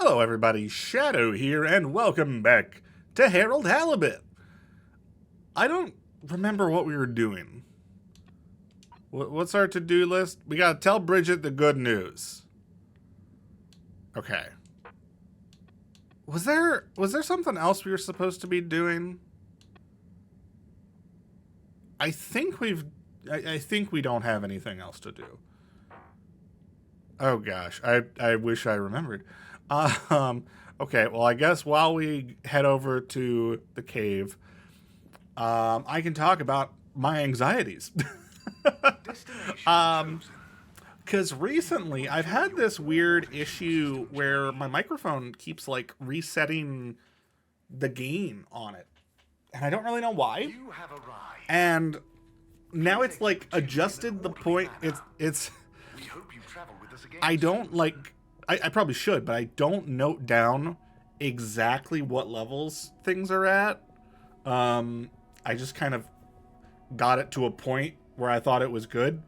Hello everybody, Shadow here, and welcome back to Harold Halibut. I don't remember what we were doing. What's our to-do list? We gotta tell Bridget the good news. Okay. Was there something else we were supposed to be doing? I think we don't have anything else to do. Oh gosh, I wish I remembered. Okay, well, I guess while we head over to the cave, I can talk about my anxieties. Because recently I've had this weird issue where my microphone keeps like resetting the gain on it, and I don't really know why. And now it's like adjusted the point. It's. I don't like. I probably should, but I don't note down exactly what levels things are at. I just kind of got it to a point where I thought it was good,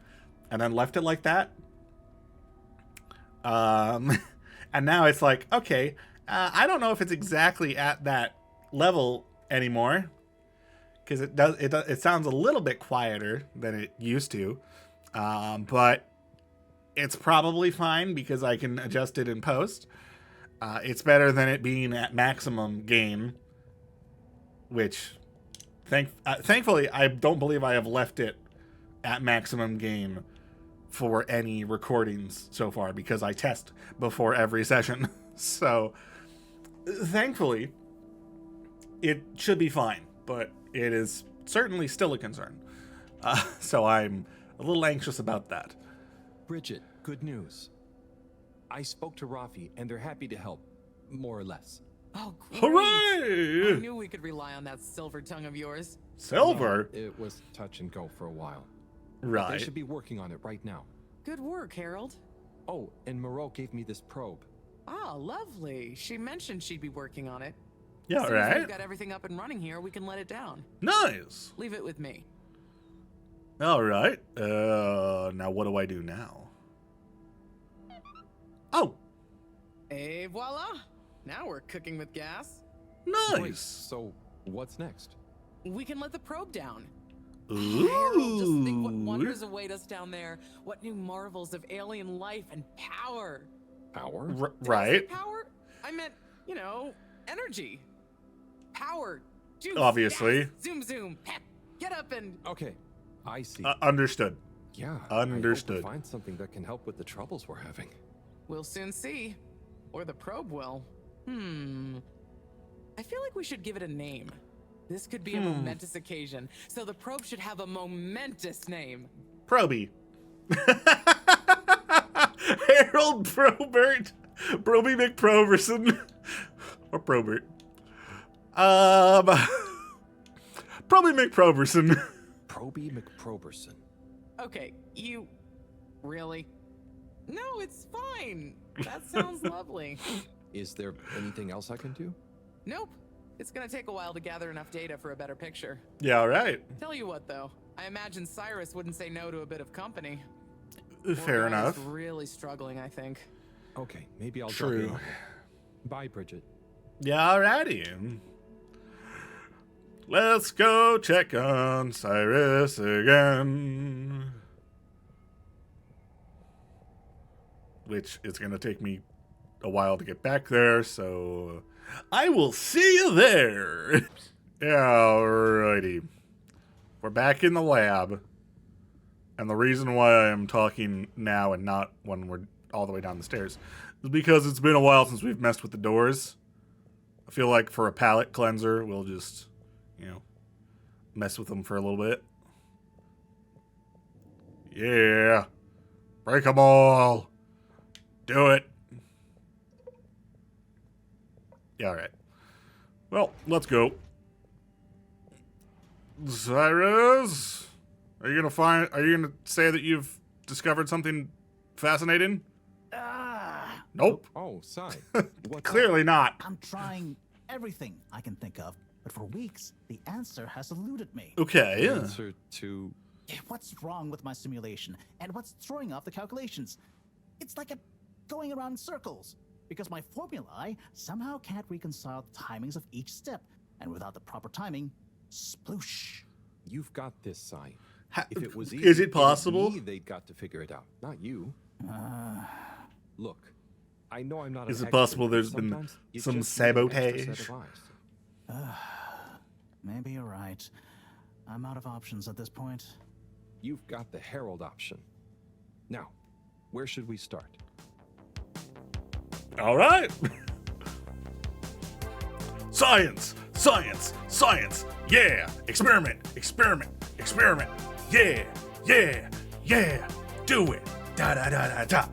and then left it like that. And now it's like, okay, I don't know if it's exactly at that level anymore, because it sounds a little bit quieter than it used to, but it's probably fine because I can adjust it in post. It's better than it being at maximum gain, which thankfully I don't believe I have left it at maximum gain for any recordings so far, because I test before every session. So thankfully it should be fine, but it is certainly still a concern. So I'm a little anxious about that. Bridget, good news. I spoke to Rafi, and they're happy to help, more or less. Oh, great. Hooray! I knew we could rely on that silver tongue of yours. Silver? It was touch and go for a while. Right. They should be working on it right now. Good work, Harold. Oh, and Moreau gave me this probe. Ah, lovely. She mentioned she'd be working on it. Yeah, As soon as right. we've got everything up and running here, we can let it down. Nice. Leave it with me. All right. Now what do I do now? Oh, Et voila! Now we're cooking with gas. nice. Wait, so what's next? We can let the probe down. Ooh. Harold, just think what wonders await us down there. What new marvels of alien life and power. Power? Did I say Right. power? I meant, you know, energy. Power. Juice. Obviously. Gas, zoom, zoom. Pep. Get up and... Okay, I see. Understood. Yeah, understood. I hope we find something that can help with the troubles we're having. We'll soon see. Or the probe will. I feel like we should give it a name. This could be a momentous occasion, so the probe should have a momentous name. Proby. Harold Probert. Proby McProberson. Or Probert. Proby McProberson. Proby McProberson. Okay, you... Really? No, it's fine. That sounds lovely. Is there anything else I can do? Nope. It's gonna take a while to gather enough data for a better picture. Yeah, all right. Tell you what, though. I imagine Cyrus wouldn't say no to a bit of company. Fair Poor guy enough. is really struggling, I think. Okay, maybe I'll True. drop in. Bye, Bridget. Yeah, alrighty. Let's go check on Cyrus again. Which is going to take me a while to get back there, so I will see you there. Alrighty. We're back in the lab. And the reason why I'm talking now and not when we're all the way down the stairs is because it's been a while since we've messed with the doors. I feel like for a palate cleanser, we'll just, you know, mess with them for a little bit. Yeah. Break them all. Do it. Yeah, all right. Well, let's go. Cyrus, are you gonna say that you've discovered something fascinating? Nope. Oh, Sai. What's Clearly not. I'm trying everything I can think of, but for weeks, the answer has eluded me. Okay. the answer to... What's wrong with my simulation, and what's throwing off the calculations? It's like going around in circles. because my formulae somehow can't reconcile the timings of each step, and without the proper timing, sploosh. You've got this, Sai. If it was Is easy, it possible? me they'd got to figure it out, not you. Look, I know I'm not. Is an it possible expert, there's but been sometimes you some just need an extra sabotage? set of eyes. Maybe you're right. I'm out of options at this point. You've got the Harold option. Now, where should we start? All right. Science, science, science. Yeah. Experiment, experiment, experiment. Yeah, yeah, yeah. Do it. Da da da da da.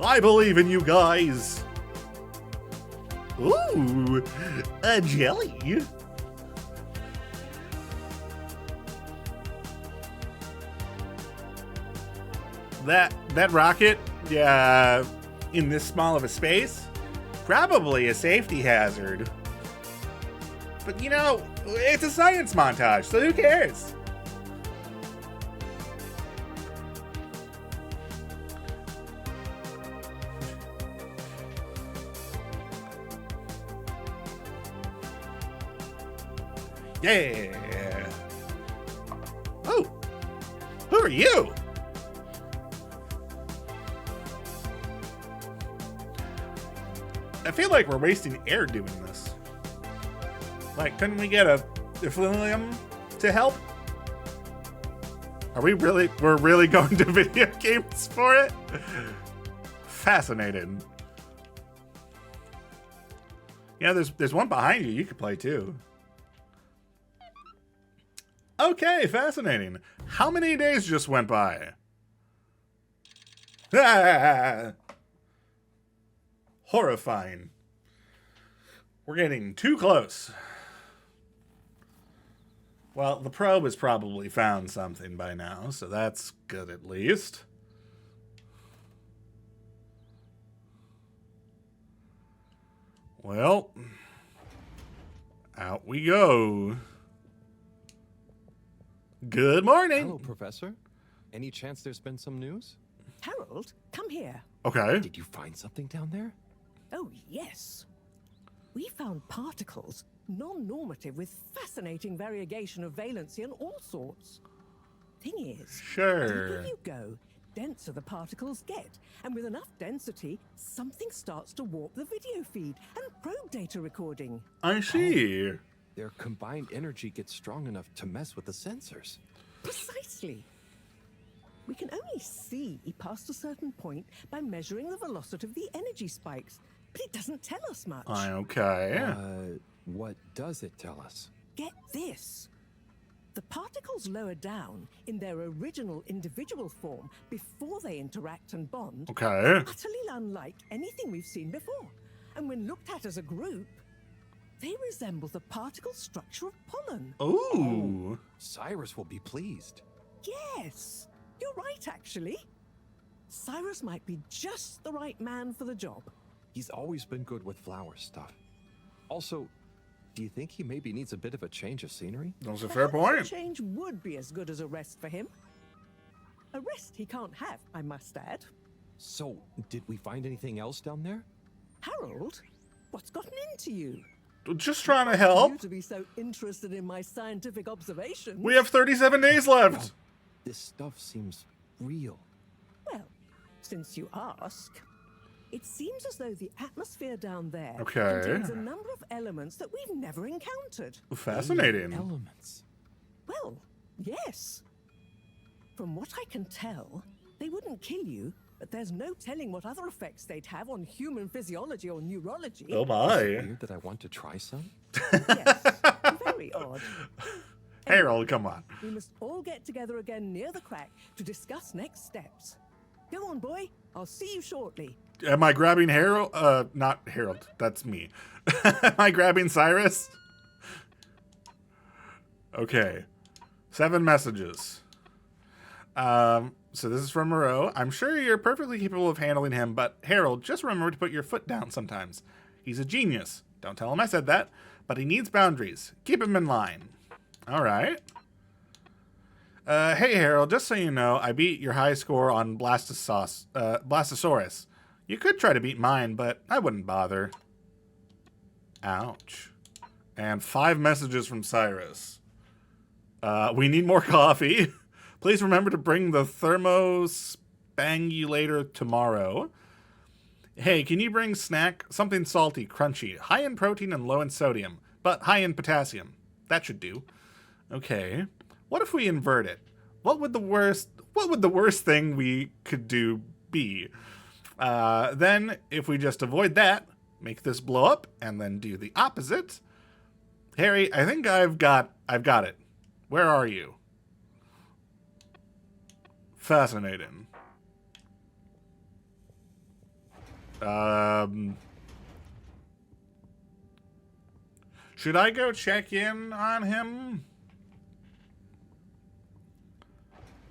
I believe in you guys. Ooh, a jelly. That rocket, yeah, in this small of a space, probably a safety hazard. But you know, it's a science montage, so who cares? Yeah. Oh, who are you? I feel like we're wasting air doing this. Like, couldn't we get a Ephilium to help? We're really going to video games for it? Fascinating. Yeah, there's one behind you. You could play too. Okay, fascinating. How many days just went by? Ah! Horrifying. We're getting too close. Well, the probe has probably found something by now, so that's good at least. Well, out we go. Good morning. Hello, Professor. Any chance there's been some news? Harold, come here. Okay. Did you find something down there? Oh, yes. We found particles, non-normative, with fascinating variegation of valency and all sorts. Thing is, Sure. deeper you go, denser the particles get. And with enough density, something starts to warp the video feed and probe data recording. I see. Their combined energy gets strong enough to mess with the sensors. Precisely. We can only see past a certain point by measuring the velocity of the energy spikes, but it doesn't tell us much. Okay. What does it tell us? Get this. The particles lower down in their original individual form before they interact and bond, Okay. utterly unlike anything we've seen before. And when looked at as a group, they resemble the particle structure of pollen. Ooh. Cyrus will be pleased. Yes, you're right, actually. Cyrus might be just the right man for the job. He's always been good with flower stuff. Also, do you think he maybe needs a bit of a change of scenery? That's a fair Perhaps point. a change would be as good as a rest for him. A rest he can't have, I must add. So, did we find anything else down there? Harold, what's gotten into you? Just trying to You help. to be so interested in my scientific observations. We have 37 days left. This stuff seems real. Well, since you ask, it seems as though the atmosphere down there Okay. contains a number of elements that we've never encountered. Fascinating. Elements. Well, yes. From what I can tell, they wouldn't kill you, but there's no telling what other effects they'd have on human physiology or neurology. Oh my. Weird that I want to try some. Yes, very odd. Harold, come on. We must all get together again near the crack to discuss next steps. Go on, boy. I'll see you shortly. Am I grabbing Harold? Not Harold. That's me. Am I grabbing Cyrus? Okay. 7 messages. So this is from Moreau. I'm sure you're perfectly capable of handling him, but Harold, just remember to put your foot down sometimes. He's a genius. Don't tell him I said that, but he needs boundaries. Keep him in line. All right. Hey Harold, just so you know, I beat your high score on Blastosaurus. You could try to beat mine, but I wouldn't bother. Ouch. And 5 messages from Cyrus. We need more coffee. Please remember to bring the thermospangulator tomorrow. Hey, can you bring snack? Something salty, crunchy, high in protein and low in sodium, but high in potassium. That should do. Okay. What if we invert it? What would the worst thing we could do be? Then, if we just avoid that, make this blow up, and then do the opposite. Harry, I think I've got it. Where are you? Fascinating. Should I go check in on him?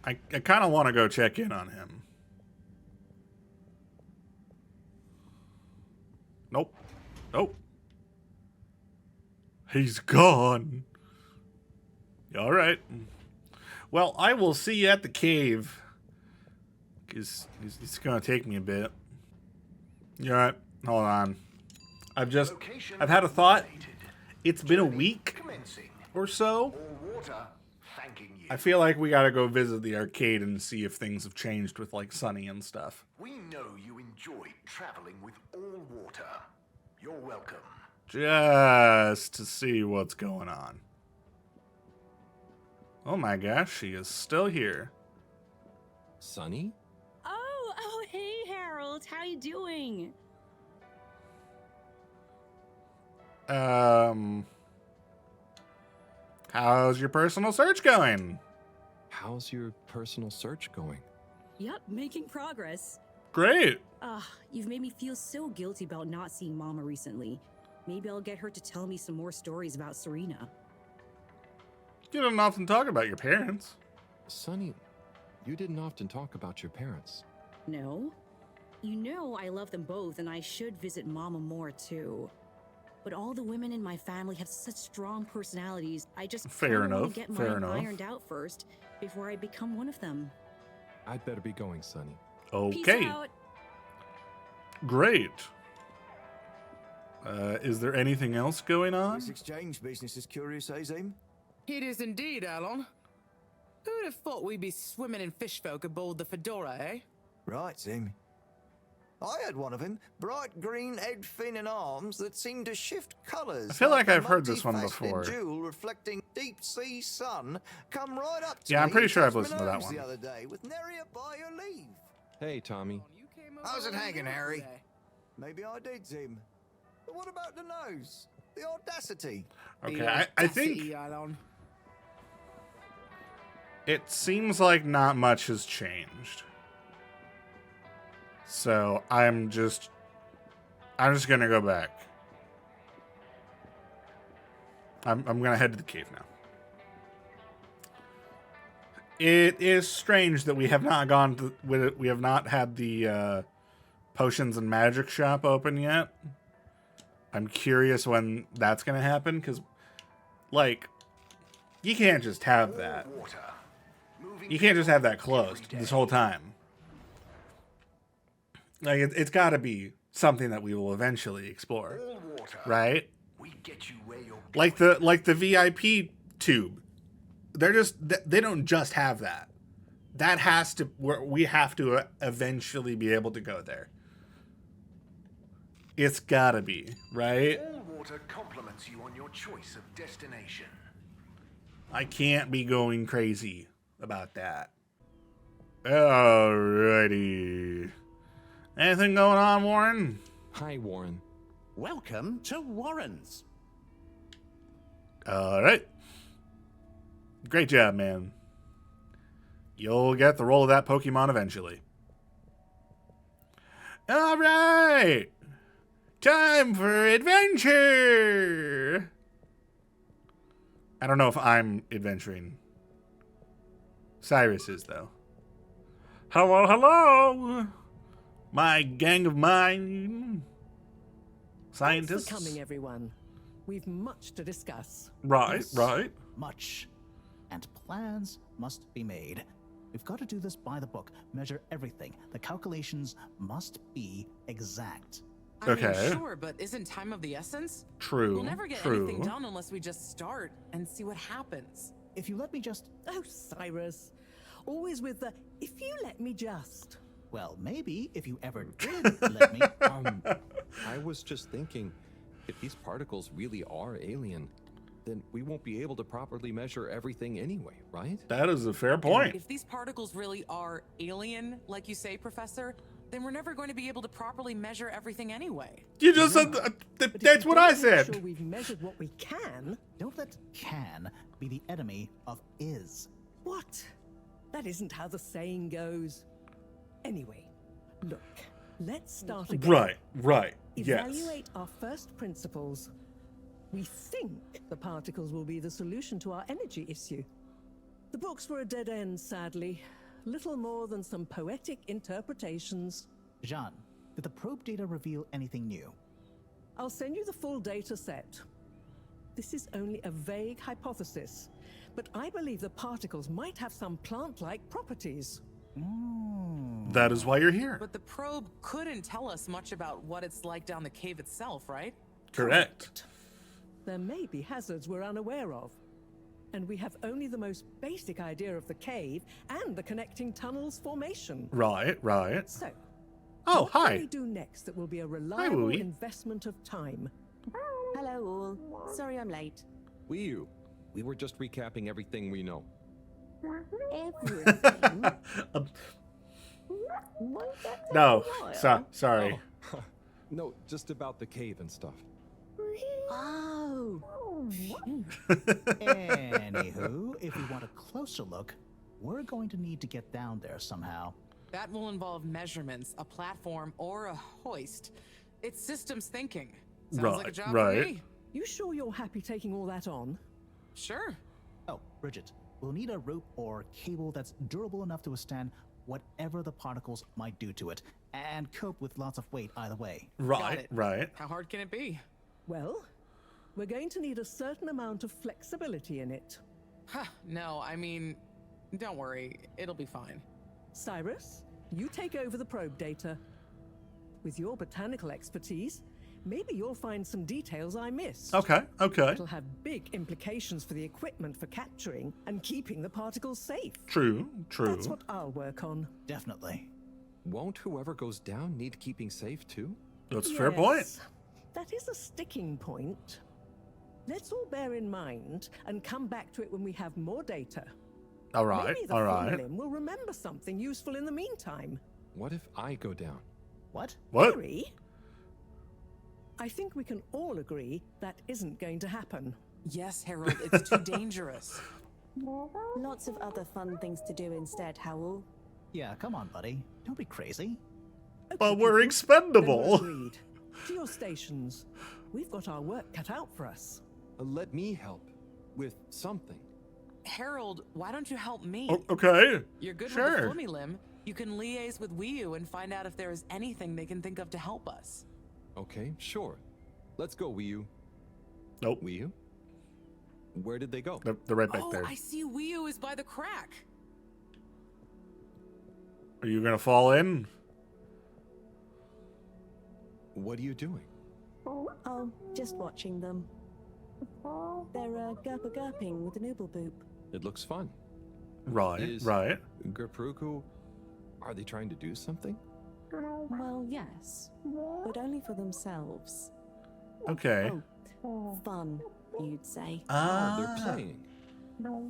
I kind of want to go check in on him. Nope. Nope. He's gone. All right. Well, I will see you at the cave. Because it's going to take me a bit. You all right? Hold on. I've had a thought. It's been a week or so. I feel like we gotta go visit the arcade and see if things have changed with, like, Sunny and stuff. We know you enjoy traveling with all water. You're welcome. Just to see what's going on. Oh my gosh, she is still here. Sunny? Oh, hey, Harold. How you doing? How's your personal search going? How's your personal search going? Yep, making progress. Great. You've made me feel so guilty about not seeing Mama recently. Maybe I'll get her to tell me some more stories about Serena. You don't often talk about your parents. Sunny, you didn't often talk about your parents. No? You know I love them both and I should visit Mama more too. But all the women in my family have such strong personalities. I just Fair want enough. to get Fair mine enough. ironed out first before I become one of them. I'd better be going, Sunny. Okay. Peace out. Great. Is there anything else going on? This exchange business is curious, eh, Zim? It is indeed, Alon. Who'd have thought we'd be swimming in fish folk aboard the Fedora, eh? Right, Zim. I had one of them, bright green head, fin, and arms that seemed to shift colours. I feel like a I've heard this one multifaceted before. Jewel reflecting deep sea sun come right up to Yeah, I'm me pretty and sure I've touched my listened to that nose one. the other day with nary a by your leave. Hey, Tommy. You came over How's it on hanging, your Harry? birthday. Maybe I did, Zim. But what about the nose? The audacity? Okay, The I think audacity, Alon. it seems like not much has changed. So I'm just gonna go back. I'm gonna head to the cave now. It is strange that we have not gone to we have not had the potions and magic shop open yet. I'm curious when that's gonna happen, because like you can't just have that. Water. You can't just have that closed this whole time. Like it's got to be something that we will eventually explore, All water. right? We get you where you're Like the VIP tube. They don't just have that. That has to we have to eventually be able to go there. It's got to be, right? All water compliments you on your choice of destination. I can't be going crazy about that. Alrighty. Anything going on, Warren? Hi, Warren. Welcome to Warren's. All right. Great job, man. You'll get the role of that Pokemon eventually. All right. Time for adventure. I don't know if I'm adventuring. Cyrus is, though. Hello, hello. My gang of mine. Scientists. Thanks for coming, everyone. We've much to discuss. Right, Yes. right. Much. And plans must be made. We've got to do this by the book, measure everything. The calculations must be exact. I mean, Okay. sure, but isn't time of the essence? True. We'll never get true. anything done unless we just start and see what happens. If you let me just... Oh, Cyrus. Always with the, if you let me just. Well, maybe if you ever did let me... I was just thinking, if these particles really are alien, then we won't be able to properly measure everything anyway, right? That is a fair point. If these particles really are alien, like you say, Professor, then we're never going to be able to properly measure everything anyway. You just said But if that's we what don't I make said. Sure we've measured what we can. Don't let can be the enemy of is. What? That isn't how the saying goes. Anyway, look, let's start again. Right. Yes. Evaluate our first principles. We think the particles will be the solution to our energy issue. The books were a dead end, sadly. Little more than some poetic interpretations. Jean, did the probe data reveal anything new? I'll send you the full data set. This is only a vague hypothesis, but I believe the particles might have some plant-like properties. That is why you're here. But the probe couldn't tell us much about what it's like down the cave itself, right? Correct. There may be hazards we're unaware of, and we have only the most basic idea of the cave and the connecting tunnels formation. Right. So, Oh, what can hi. we do next that will be a reliable Wooey. investment of time? Hello all. Sorry I'm late. We were just recapping everything we know. Everything. Won't that take No. a while? Sorry. No, just about the cave and stuff. Oh. Anywho, if we want a closer look, we're going to need to get down there somehow. That will involve measurements, a platform, or a hoist. It's systems thinking. Sounds like a job right. for me. You sure you're happy taking all that on? Sure. Oh, Bridget, we'll need a rope or cable that's durable enough to withstand whatever the particles might do to it, and cope with lots of weight either way. Got it. Right. How hard can it be? Well, we're going to need a certain amount of flexibility in it. Huh, no, I mean, don't worry. It'll be fine. Cyrus, you take over the probe data. With your botanical expertise, maybe you'll find some details I missed. Okay. It'll have big implications for the equipment for capturing and keeping the particles safe. True. That's what I'll work on. Definitely. Won't whoever goes down need keeping safe too? That's a fair point. Yes, that is a sticking point. Let's all bear in mind and come back to it when we have more data. All right. Maybe the All right. formulae will remember something useful in the meantime. What if I go down? What? What? Harry, I think we can all agree that isn't going to happen. Yes, Harold, it's too dangerous. Lots of other fun things to do instead, Howell. Yeah, come on, buddy. Don't be crazy. But we're Then expendable. we're agreed. To your stations. We've got our work cut out for us. Let me help with something. Harold, why don't you help me? Okay. You're good with Sure. the Flummy Limb. You can liaise with Wiyu and find out if there is anything they can think of to help us. Okay, sure. Let's go, Wiyu. Nope. Wiyu? Where did they go? They're right back Oh, there. I see Wiyu is by the crack. Are you gonna fall in? What are you doing? Oh, just watching them. They're gurping with an ooble boop. It looks fun. Right. Is- Right. Gerpruku, are they trying to do something? Well, yes, but only for themselves. Okay. Fun, you'd say. Oh, they're playing.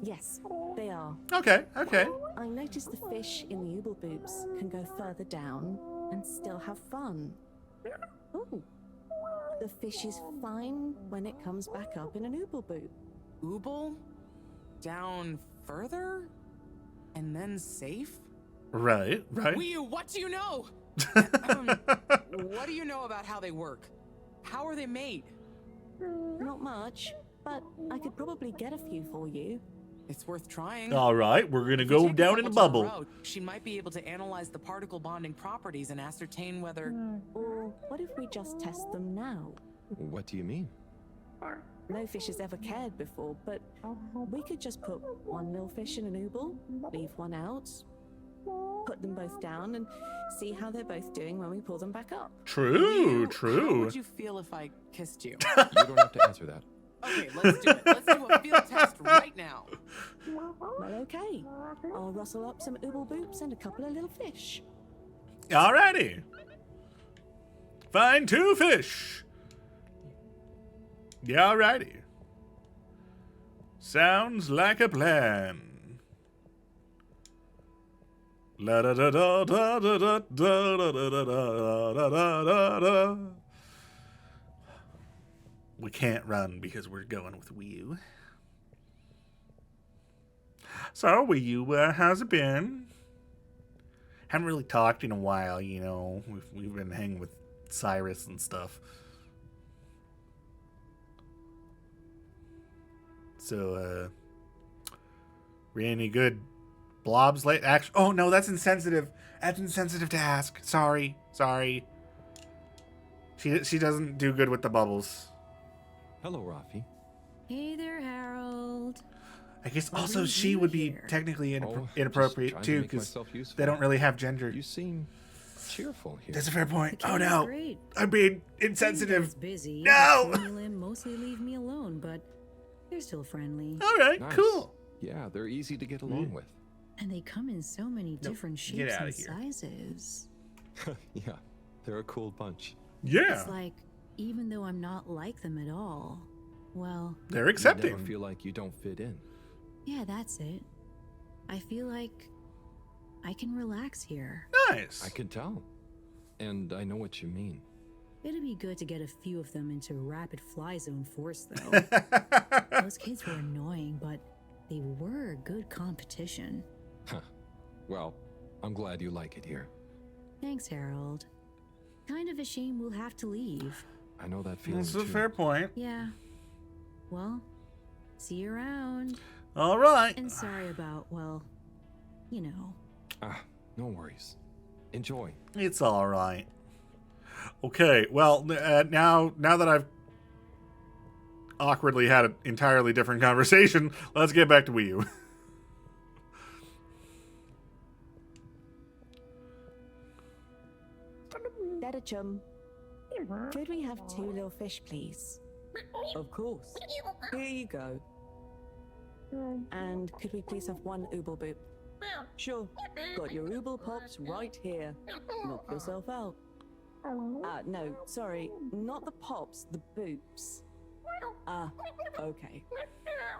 Yes, they are. Okay. Okay. I noticed the fish in the ooble boops can go further down and still have fun. Oh, the fish is fine when it comes back up in an ooble boop. Ooble? Down further? And then safe? Right. Right. Wiyu, what do you know? What do you know about how they work? How are they made? Not much, but I could probably get a few for you. It's worth trying. All right. We're gonna If we go take a down in a couple to bubble. route, she might be able to analyze the particle bonding properties and ascertain whether... Or what if we just test them now? What do you mean? No fish has ever cared before, but we could just put one little fish in an ooble, leave one out, put them both down, and see how they're both doing when we pull them back up. True, How true. would you feel if I kissed you? You don't have to answer that. Okay, let's do it. Let's do a field test right now. Well, okay. I'll rustle up some ooble boops and a couple of little fish. Alrighty. Find 2 fish. Yeah, alrighty. Sounds like a plan. La da da da da da da da da da da da da da. We can't run because we're going with Wii U. So, Wii U, how's it been? Haven't really talked in a while, you know. We've been hanging with Cyrus and stuff. So, were any good blobs late? Actually, oh no, that's insensitive. That's insensitive to ask. Sorry. She doesn't do good with the bubbles. Hello, Rafi. Hey there, Harold. I guess What also brings she you would be here? technically Oh, just inappropriate trying to too, make because myself useful. they don't really have gender. You seem cheerful here. That's a fair point. The Oh kid is no, great. I'm being He's insensitive. busy. No! The formula mostly leave me alone, but they're still friendly. All right, Nice. cool. Yeah, they're easy to get along with. And they come in so many different get shapes outta and here. sizes. Yeah, they're a cool bunch. Yeah, It's like, even though I'm not like them at all, well, they're You accepting. never feel like you don't fit in. yeah, that's it. I feel like I can relax here. Nice. I can tell. And I know what you mean. It'd be good to get a few of them into rapid fly zone force, though. Those kids were annoying, but they were good competition. Huh. Well, I'm glad you like it here. Thanks, Harold. Kind of a shame we'll have to leave. I know that feeling That's a too. fair point. Yeah. Well, see you around. All right. And sorry about, well, you know. Ah, no worries. Enjoy. It's all right. Okay, well, now that I've awkwardly had an entirely different conversation, let's get back to Wii U. Better chum. Could we have 2 little fish, please? Of course. Here you go. And could we please have 1 ooble boop? Sure. Got your ooble pops right here. Knock yourself out. No, sorry, not the pops, the boops. Okay.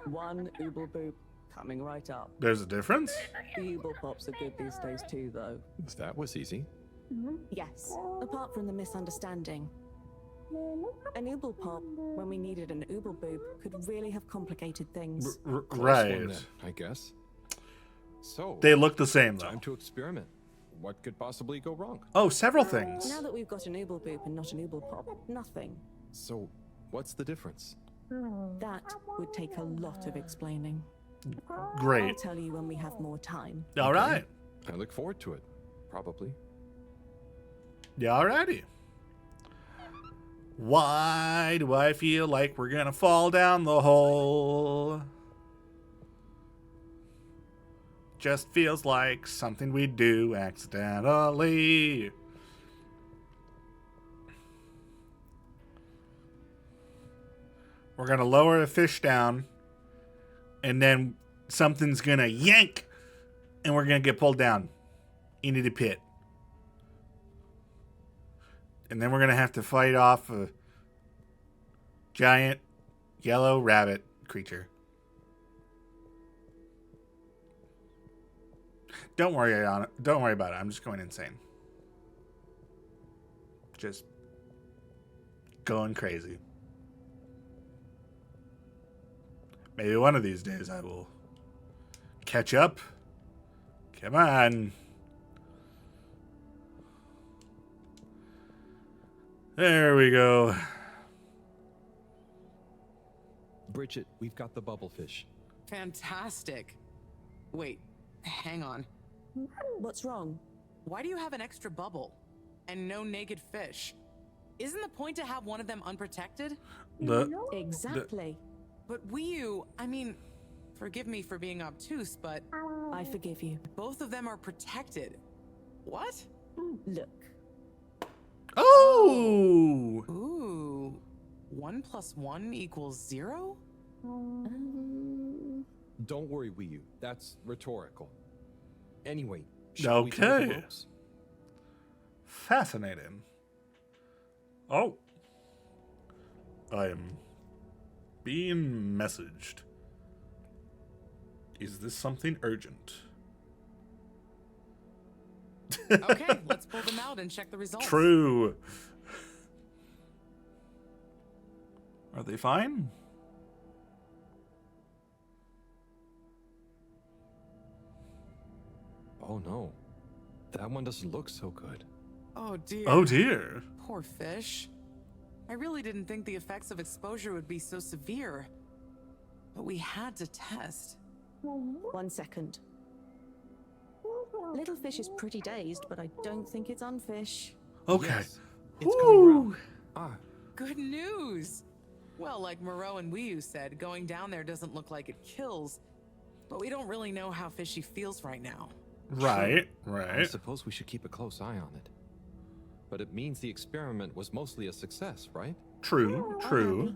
1 ooble boop coming right up. There's a difference? The ooble pops are good these days too, though. That was easy. Yes, apart from the misunderstanding. An ooble pop, when we needed an ooble boop, could really have complicated things. Close Right. one then, I guess. So, They look the same, though. time to experiment. What could possibly go wrong? Oh, several things. Now that we've got an ooble boop and not an ooble pop, nothing. So, what's the difference? That would take a lot of explaining. I'll Great. tell you when we have more time. All right. I look forward to it. Probably. Yeah, alrighty. Why do I feel like we're gonna fall down the hole? Just feels like something we do accidentally. We're gonna lower a fish down, and then something's gonna yank, and we're gonna get pulled down into the pit. And then we're going to have to fight off a giant yellow rabbit creature. Don't worry about it. I'm just going insane. Just going crazy. Maybe one of these days I will catch up. Come on. There we go. Bridget, we've got the bubblefish. Fantastic. Wait, hang on. What's wrong? Why do you have an extra bubble and no naked fish? Isn't the point to have one of them unprotected? Exactly. But Wiyu, I mean, forgive me for being obtuse, but I forgive you. both of them are protected. What? Look. Oh! Ooh. 1 + 1 = 0? Don't worry, Wiyu. That's rhetorical. Anyway, shall we tie the Okay. ropes? Fascinating. Oh. I am being messaged. Is this something urgent? Okay, let's pull them out and check the results. True. Are they fine? Oh no. That one doesn't look so good. Oh dear. Oh dear. Poor fish. I really didn't think the effects of exposure would be so severe. But we had to test. 1 second. Little fish is pretty dazed, but I don't think it's unfish. Okay. Yes, it's coming around. Ah, Good news! Well, like Moreau and Wiyu said, going down there doesn't look like it kills. But we don't really know how fishy feels right now. Right, I right. suppose we should keep a close eye on it. But it means the experiment was mostly a success, right? True, true.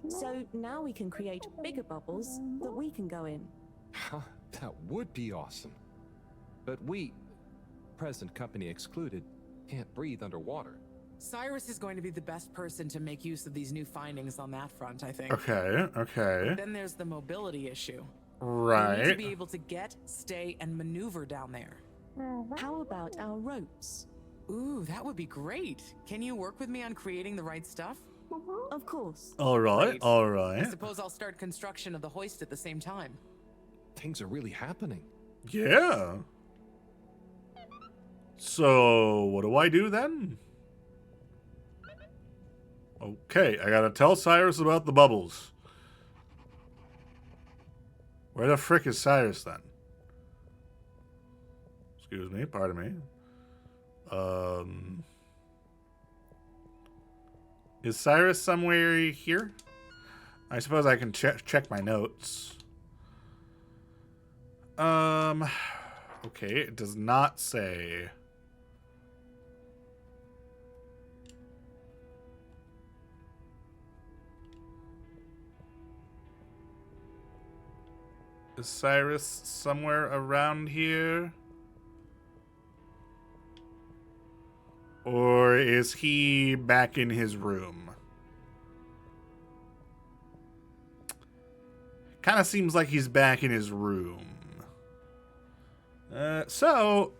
So now we can create bigger bubbles that we can go in. That would be awesome. But we, present company excluded, can't breathe underwater. Cyrus is going to be the best person to make use of these new findings on that front, I think. Okay, okay. Then there's the mobility issue. We need to Right. be able to get, stay, and maneuver down there. How about our ropes? Ooh, that would be great. Can you work with me on creating the right stuff? Of course. All right, Great. all I right. suppose I'll start construction of the hoist at the same time. Things are really happening. Yeah. So, what do I do then? Okay, I gotta tell Cyrus about the bubbles. Where the frick is Cyrus then? Excuse me, pardon me. Is Cyrus somewhere here? I suppose I can check my notes. Okay, it does not say. Is Cyrus somewhere around here? Or is he back in his room? Kind of seems like he's back in his room. Oh.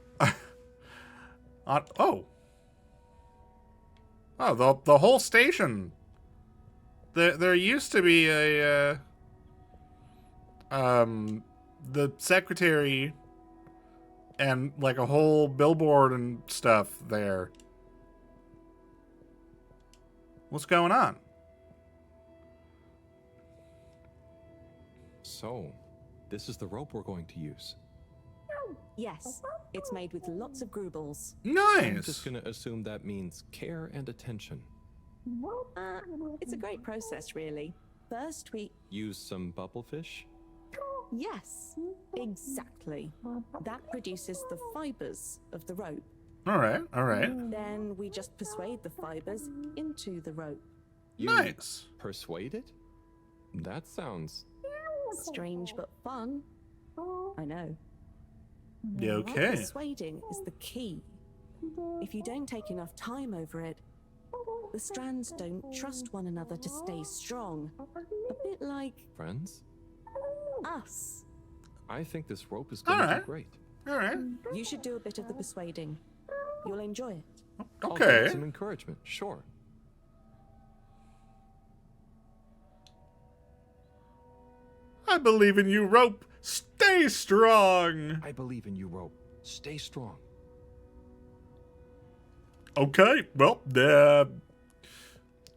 Oh, the whole station. There used to be a, the secretary and like a whole billboard and stuff there. What's going on? So, this is the rope we're going to use. Yes, it's made with lots of grubles. I'm Nice. just gonna assume that means care and attention. It's a great process, really. First, we. Use some bubblefish. Yes, exactly. That produces the fibers of the rope. All right, all right. Then we just persuade the fibers into the rope. You Nice. persuade it? That sounds... Strange but fun. I know. Yeah, okay. Persuading is the key. If you don't take enough time over it, the strands don't trust one another to stay strong. A bit like Friends? us. I think this rope is gonna Alright. do great. All right. You should do a bit of the persuading. You'll enjoy it. I'll give Okay. it some encouragement, sure. I believe in you, rope. Stay strong. I believe in you, rope. Stay strong. Okay. Well,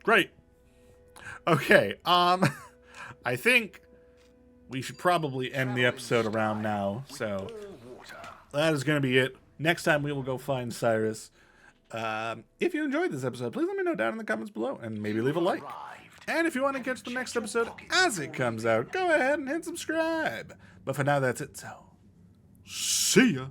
great. Okay. I think we should probably end the episode around now. So All water. that is going to be it. Next time we will go find Cyrus. If you enjoyed this episode, please let me know down in the comments below and maybe leave a like. And if you want to catch the next episode as it comes out, go ahead and hit subscribe. But for now, that's it. So, see ya.